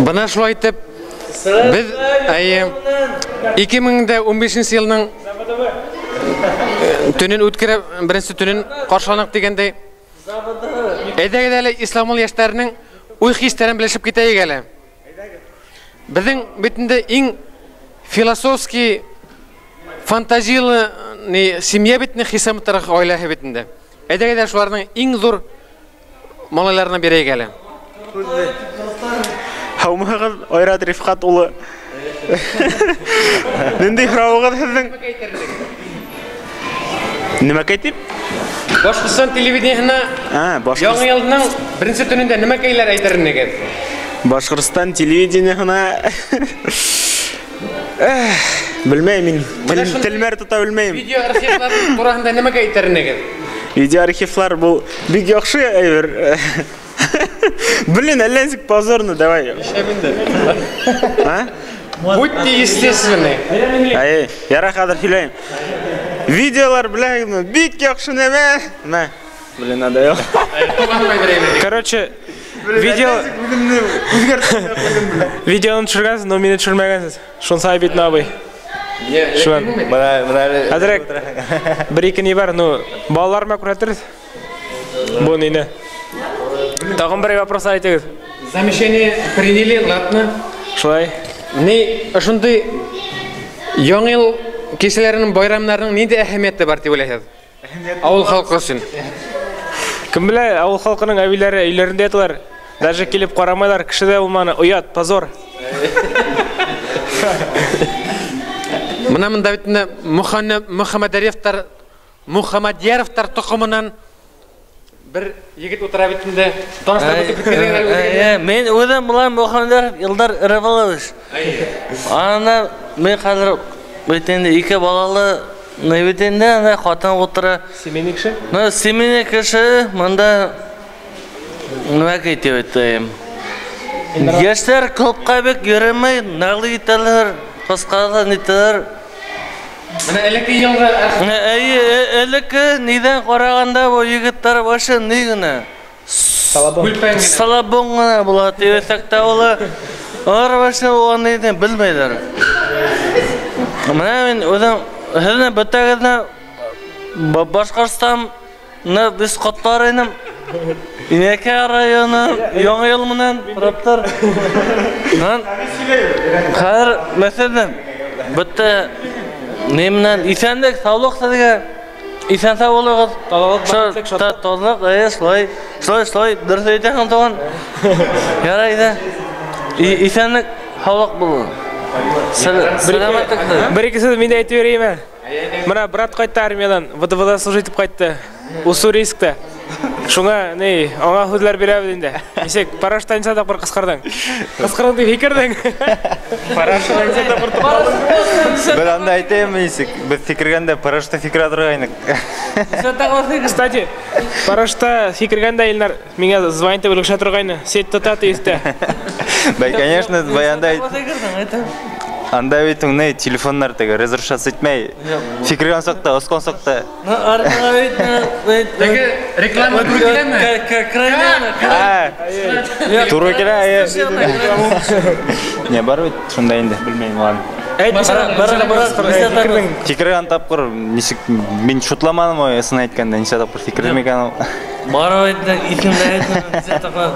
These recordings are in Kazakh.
Бына шулай итеп, без 2015 елның төнен үткәреп, беренче төнен каршыланып дигәндәй, әйдәгедәле исламлы яшьләрнең уй-хисләрен белешеп китәйек әле. Безнең битендә иң философский, фантазиялы семья битне хисап итәргә гаиләһе битендә. Әйдәгедә шуларның иң зур малайларына бирәйек әле. Хаумагыз Айрат Рифкат улы. Нинди хравыгыз сезнең? Нимә әйтеп? Башкортстан телевидениесенә яңа елның беренче төнендә нимә көйләр әйтернегез? Башкортстан телевидениесенә белмәйм, мин телмәр тота белмәйм. Видео архивлар турында нимә әйтернегез? Видео архивлар бу бик яхшы әйбер. Блин, Аленсик позорно, давай. Будьте естественны. Яра хәзер сөйләйм. Видеолар белән бик яхшы нәмә. Мә. Блин, надо я. Короче, видеоны төшергәнсез, но мине төшермәгәнсез. Шунысы бит набый. Шуан. Хәзер бер-ике ни бар, ну, балаларыма күрәтерсез. Бу нине. Тагын бер вопрос әйтегез. Замещение приняли, ладно. Шулай. Ни, шундый яңа ел кичәләренең байрамнарының нинди әһәмияте бар дип уйлыйсыз? Авыл халкы өчен. Кем белә, авыл халкының әбиләре өйләрендә яталар. Даже килеп карамайлар, кешедә булманы, уят, позор. Менә монда бит Мөхәммәдияровтар тукымыннан bir егет утыра битендә таныштырып беткән. Мен үзем булам Мөхәммәдияров Илдар Рәвалович. Ана мен хәзер битендә ике балалы битендә ана хатын утыра. Семейный кеше? Ну, семейный кеше монда нәкъ әйтәм. Яшьләр клубка бик йөрмәй, нагълы итәләр, кыскалар нитәләр. Менә элекке елга элекке нидән караганда бу егетләр башы ни генә салабон гына була дисәк тә ул башы аны белмәйләр. Менә мин үзем һәлне бетәгәнә Башкортстанны без котларыйным. Инәкә районы яңа ел менән раптар. Хәзер мәсәлән бетә Немнен исәнлек, саулык сезгә. Исән саулыгыз. Тазалык, слой, дөрес әйтәсең тагын. Ярый да. Исәнлек, саулык булу. Сәламәтлек. Бер-икесе мин дә әйтеп берәйме? Менә брат кайтты армиядан, ВДВда служить итеп кайтты. Уссурийскта. Шуңа, не, аңа хүзләр бирәбез инде. Нисек, парашютта да бер кыскырдың. Кыскырдың дип фикердең. Парашютта да бер тукалдың. Бер анда әйтәм, нисек, без фикергәндә парашютта фикерә торгайнык. Кстати, парашютта фикергәндә Илнар миңа звонить итеп өлгешә торгайны. Сет тотаты истә. Бай, конечно, баянда анда бит уны телефоннар теге разрешаться итмәй. Фикергән сакта, оскан сакта. Реклама күргәнме? Туры килә. Не бар бит, шунда инде, белмәйм аны. Фикергән тапкыр, нисек мин шутламадым, ясын әйткәндә, ничә тапкыр фикермәгән. Бар бит, исемләр ничә тапкыр.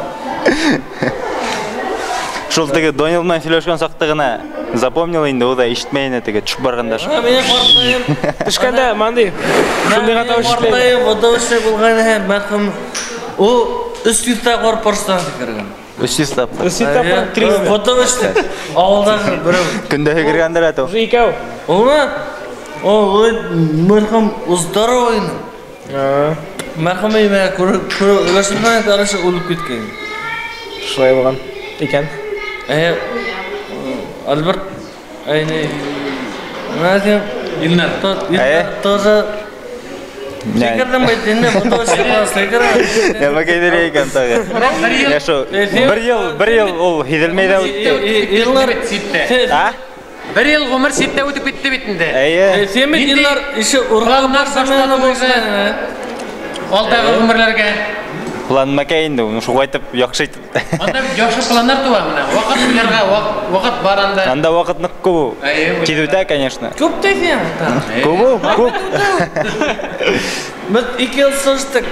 Шул теге Донил белән сөйләшкән сакта гына запомнил инде, ул да ишетмәйне теге төшеп барганда. Мен картайым. Төшкәндә мандый. Шундый хата эшләйм. Водовыш булган һәм мәрхүм. Ул 300 тапкыр парстан фикергән. 300 тапкыр. 300 тапкыр 300. Водовыш. Авылдан бер. Көндә фикергәндер ата. Икәү. Улма. Ул мәрхүм здоровый. Мәрхүм мә күрү лашыннан карашы улып киткән. Шулай булган икән. Альберт, айне, надя, Илнар, тоже. Фикердән байтында фотосы сәгәр. Я бакайдыр икән тагы. Я шо, бер ел ул һиделмәй дә үтте. Илнар ситтә. А? Бер ел гомер ситтә үтеп китте бит инде. Сен Илнар ише урганнар башлана. Алдагы гомерләргә План мәкәйінді, оны шуға айтып, яқшы айтып. Анда яхшы планнар туа менә. Вакыт уйларга, вакыт бар анда. Анда вақыт нык күп. Кидүдә, конечно. Күп тейсен. Күп, күп. Biz 2 yıl çalıştık.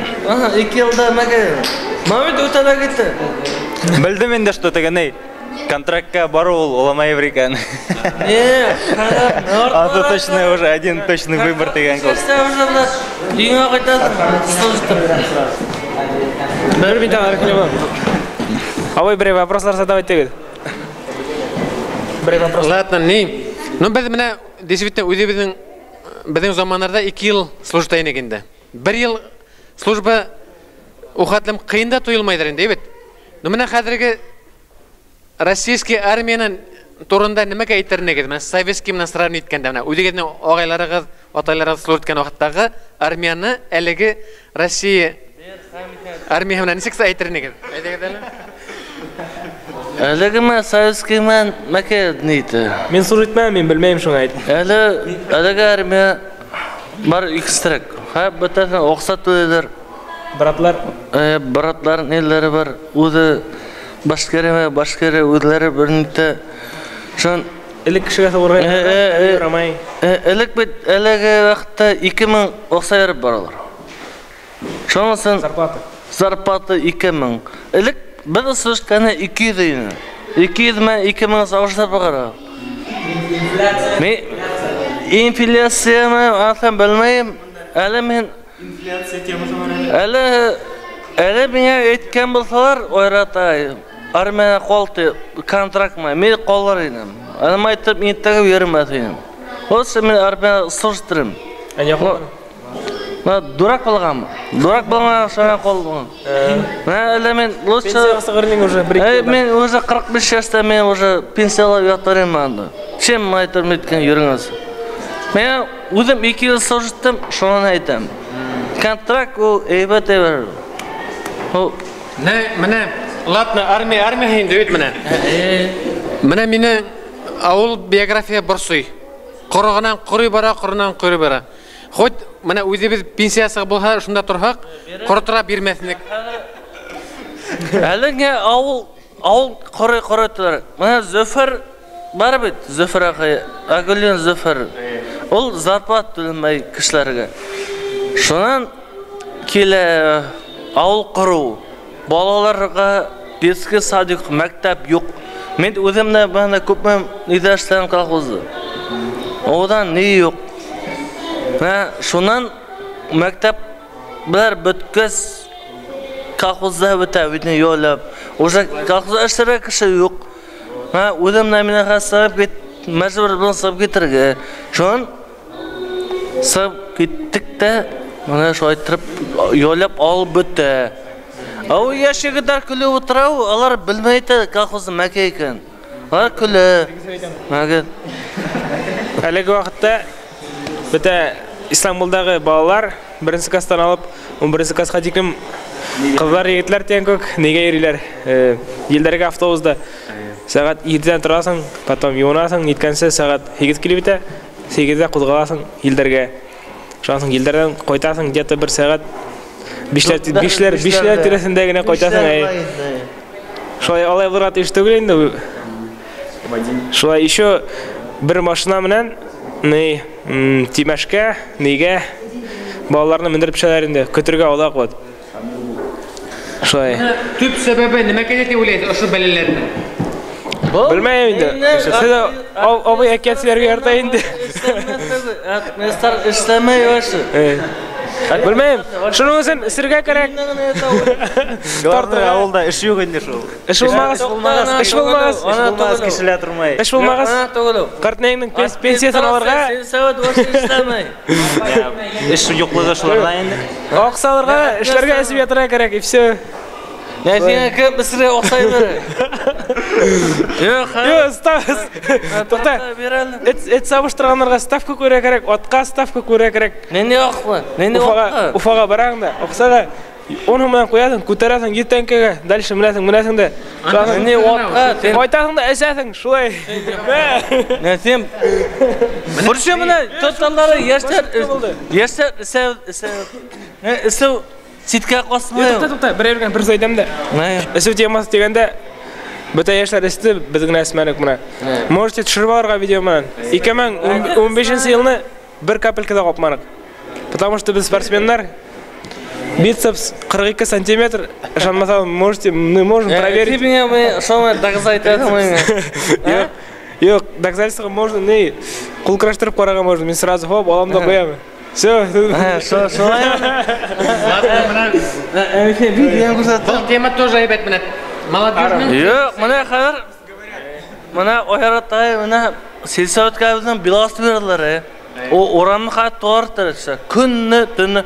2 yılda мәкәй. Мамет өтәлә кетті. Білдім енді, что тегеней. Контрактқа бару ол оламай еврикан. Это точно уже один точный выбор деген қол. Үйіңе қайтасың. Бір бинтан арқылы Авой бір вопрослар задавать тегеді. Бір вопрос. Ладно, не. Ну біз менә действительно үзе біздің замандарда 2 ел служба егенде. 1 ел служба ухатлым қиында тойылмайдыр енді, бит. Ну менә хәзерге российский армияның турында немеге әйтерне кеді? Мен советский менен сравнить иткәндә менә үдегедне агайларыгыз, атайларыгыз служба иткән вакыттагы армияны әлеге Россия армия менен ничек әйтерне кеді? Әйдәгәле. Әлеге мен советский мен мәкәй нейді. Мен служить мен білмеймін шуны айт. Әлеге армия бар икістерек. Бітәсін оқсат өйдер. Братлар? Братлар нелері бар. Өзі башкері өйлері бірінді. Шон Элек кішіге соғырға рамай. Элек бет әлеге вақытта 2000 оқса еріп баралар. Шонсын зарплаты 2000. Элек бір служканы 200 дейін. 200 мен 2000 сауышта бағара. Инфляция мен атын білмейм. Әлі мен әлі мене еткен болсалар ойрата армия қолты контракт мен қолар едім. Әлім айтып еттігі ерім әтейім. Осы мен армия служдырым. Дурак болғам. Дурак болған шана қол болған. Әлі мен уже 45 yaşta мен уже пенсиялап ятарым анда. Чем айтырым еткен еріңіз? Мен өзім 2 yıl служдым, шонан айтам. Контракт ол әйбәт әйбәр. Менә ладно, армия инде бит менә. Менә мине авыл биография борсый. Корыгынан корый бара, корынан корый бара. Хоть менә үзебез пенсиясы булса, шунда торһак, корытыра бирмәсенек. Әлегә авыл корый тор. Менә Зөфәр бар бит, Зөфәр агай, Агылын Зөфәр. Ул зарплат төлемәй кешеләргә. Шунан килә авыл кору. Балаларга детский садик, мәктәп юк. Мен үземне бана күпме идәшләрем колхозы. Одан ни юк. Шунан мәктәп бер бүткәс колхозда бетә битне ялап. Уже колхозда эшләр кеше юк. Үземне менә хасап кит, мәҗбүр булсам сап китәргә. Шун сап киттек тә, менә шулай торып ялап алып бетә. Ау яшыгыдар күле утырау, алар белмәйте колхозы мәкәй икән. Алар күле. Мәгәр. Әлеге вакытта бетә Истанбулдагы балалар беренче класстан алып 11 класска тиким кызлар егетләр тәң күк нигә йөриләр? Елдәргә автобуста сәгать 7дән торасың, потом юнасың, иткәнсә сәгать 8 килеп бетә, 8дә кузгаласың елдәргә. Шансың елдәрдән кайтасың, где-то 1 сәгать 5ләр тирәсендә генә кайтасың. Шулай алай булырга тиеш түгел инде. Шулай еще бер машина менән Тимәшкә, нигә балаларны мендереп төшәләр инде, көтергә алак бит. Шулай. Төп сәбәбе нимәгә дип уйлыйсыз ошо бәләләрне? Білмейм инде. Сіз абый әкиятләргә ярта инде. Мәстәр эшләмәй вашы. Білмейм. Шуның өчен сиргә кирәк. Главное авылда эш юк инде шул. Эш булмагас. Кешеләр тормай. Эш булмагас. Картнеңнең пенсиясын алырга. Сәгать вашы эшләмәй. Эш юклыгы шуларда инде. Аксаларга, эшләргә әсеп ятырга кирәк и все. Нәсиңә кем бисре оксай бер. Yok, to'xta. Et savushtirganlarga stavka ko'ra kerak, otqa stavka ko'ra kerak. Neni yo'qmi? Neni yo'qmi? Ufaga barangda, o'qsaga onu bilan qo'yasың, ko'tarasan 7 tankaga, dalish minasың-da. Neni yo'qqa, qo'ytasың da esasың, shulay. Nasim. Burcha bilan to'tallari yoshlar Ситке қосмай. Тоқта, бір сөз айтамын да. Ісу темасы дегенде бұта яшылар істі біздің нәсімәнік мұна. Можете түшіріп алырға видео мұнан. 2015 жылыны бір капелькада қоп манық. Потому что біз спортсмендар бицепс 42 сантиметр, шанмаса мы можем проверить. Ты мне что доказать это? Yok, доказательства можно, не. Қол краштырып қараға можно, мен сразу хоп, аламда қоямын. Все. Что? Бұл тема тоже айбет мінет. Молодежмен? Yok, мына қазір. Мына ойратай, мына сельсоветкабыздан биласты берділер. O oranı kat doğrudur işte. Күнні, түні.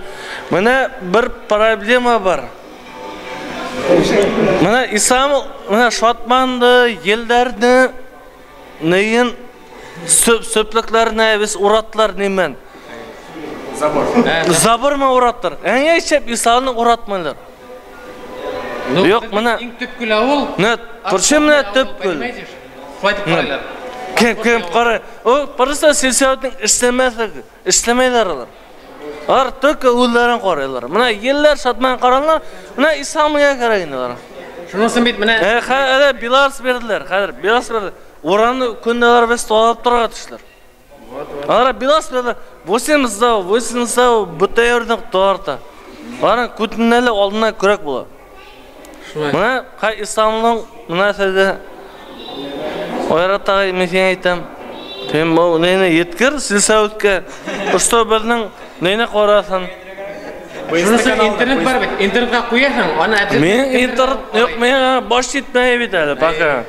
Мына bir проблема бар. Мына İslam'ı, мына Шотманды, елдерді, neyin söplüklerine biz uğrattılar nemen. Zabır mı uğrattılar? En yaşayıp İslam'ı uğratmalılar. Yok mına. İng tüpkül avul. Ne? Turşum ne tüpkül? Kim qara. O просто сельсоветning istemeyler alır. Ar tök uğulların qaraylar. Mına yeller Şotman qaranlar, mına İslam'a qarayınlar. Şunusun bit mına. Hada Belarus berdiler. Hada Belarus berdi. Oranı kundalar biz to'lab turgatishlar. Ara Belarus berdi. 80 сау buta yerdan to'rta. Ara kutunlar olduna kurak bo'ladi. Mına qay İslamning mına sözü Oyratay men aytam. Sen bu neni yetkir silsautga. Usto bizning neni qorasan? Şunusun internet var bit. Internetga qo'yasan. Ana Men internet yo'q, men bosh yetmay bitadi. Baka.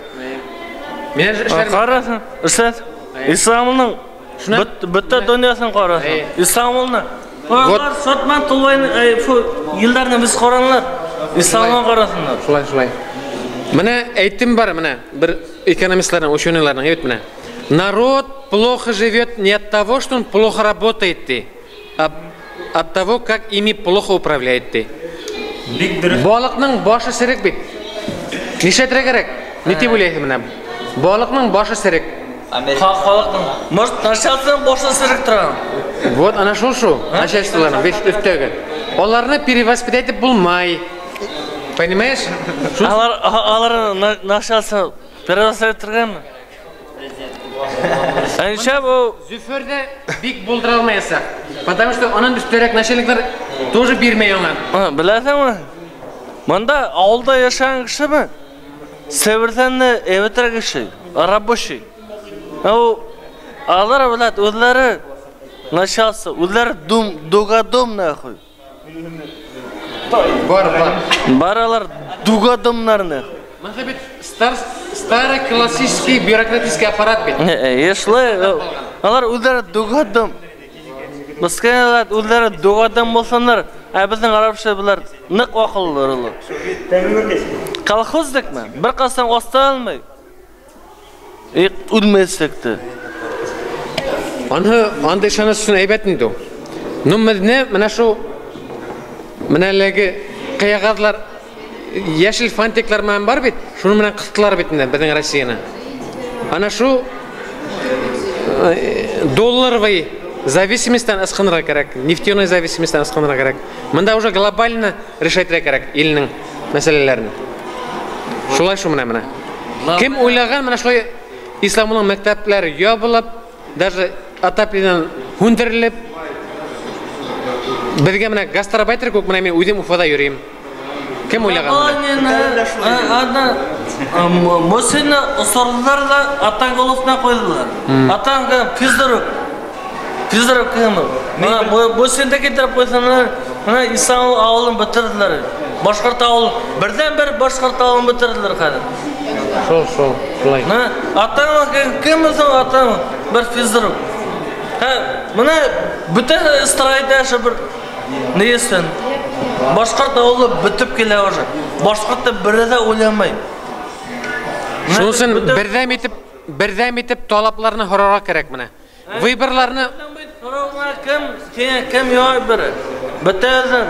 Men ishlarim. Qarasan, islat. İslamning bitta dunyosin qarasan. İslamni. Onlar Şotman Tulvayni yillarni biz qoranlar. İslamni qarasanlar. Şulay. Mana aytdim bar mana bir ekonomistlardan, ученыйларdan aytib mana. Народ плохо живет не от того, что он плохо работает, а от того, как ими плохо управляет. Балыкның башы сирек бит. Нишетре керек? Не тип ойлайсың мына? Балыкның башы сирек. Халықтың. Может, начальствоның башы сирек тұрған. Вот ana şu начальстволарның беш үстөгі. Оларны перевоспитать етіп болмай. Понимаешь? Алар начальство перевоспитать тұрған мı? Анша bu Зюферде бик болдыра алмайсың. Потому что onun üstörek начальниклар тоже бермей ona. Білесің mi? Мында ауылда yaşayan kişi mi? Sevirtenle evetire kişi, рабочий. Алар білет, өзлері начальство, өзлері дугадом нахуй. Бар. Бар алар дугадомнар нахуй. Мына бит старый классический бюрократический аппарат бит. Ешлай, алар өзлері дугадом. Бізкенелер өзлері дугадом болсанlar, біздің арабша білер нық ақыллар. Колхоздық ма? Bir қасан оста алмай. Өлмесекті. Андай шанасысын әйбәтін ду. Ну, мына шу, мына ләгі қияғадылар, яшіл фантеклар мән бар бит, шуны мына қыстылар битінде, біздің Россияны. Ана шу, долларовый зависимостьтен асқанырға керек, нефтяной зависимостьтен асқанырға керек. Мында уже глобально решайтырға керек елінің мәселелерін. Шулай шу мына. Кем ойлаған мына шулай исламның мәктәпләре ябылып, даже отоплениеден хүндіріліп, бізге мына гастарбайтер көк мына мен өзім Уфада жүрейм. Кем ойлаған мына? Мосені ұсырдыларда атан головына қойдылар. Атан Физдоров кімі? Мосенді кетіріп қойсанlar, мына İstanbul ауылын бітірділер. Башқұрт ауылын, бірден бір Башқұрт ауылын бітірділер қадыр. Шолай. Атан кім өзің атан? Бір Физдоров. Мына бүтін стройда ашы бір нейсен. Башқұрт ауылы бітіп келе уже. Башқұртты бірі де ойламай. Шунысын бірдәм етіп талапларына хорарға керек мына. Выборларны кем yoy biri. Bitadan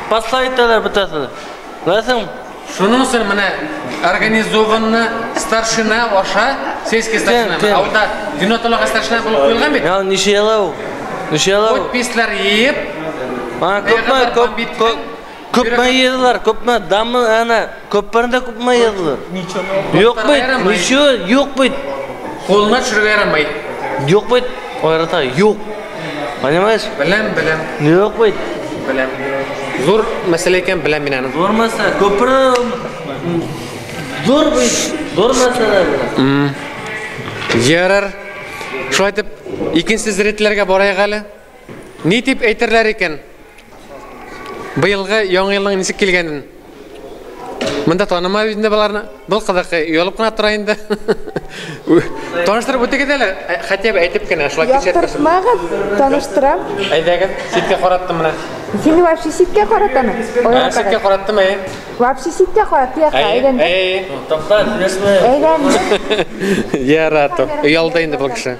paslaytalar bitasida. Bilasizmi? Шунысын мына организованный старшина оша, сельский старшина. Ауылда динотолога старшина болып қойылған бит. Ya нишелау. Подпислар еп. Köpme yediler, köpme damı ana köplerinde köpme yediler. Yok buydu, niço yok buydu. Koluna çürüge yaramaydı. Yok buydu, oyrata yok. Anlamayız? Bilem. Yok buydu. Bilem. Zor mesele eken bilem inanın. Zor mesele, köprü zor buydu, zor mesele. Yarar. Şu aytıp ikinci ziretlerge boraya gali. Ne tip eytirler eken? Bu yılgı yoğun yılın nisik kelgenin. Mında tanıma yüzünde bularını бұл qadaqı yolup qana turayın da. Tanıştırıp öte gideler. Hatta bir aytıp kene şulay keçet. Яқтыртмаған, таныштырам. Aydaga sitke qarattım mına. Сені вообще ситке қаратаны. Sitke qarattım ay. Вообще ситке қарат, яққа әйләнді. Tapta, resmi. Әйләнді. Yaratı. Uyaldı indi bu kişi.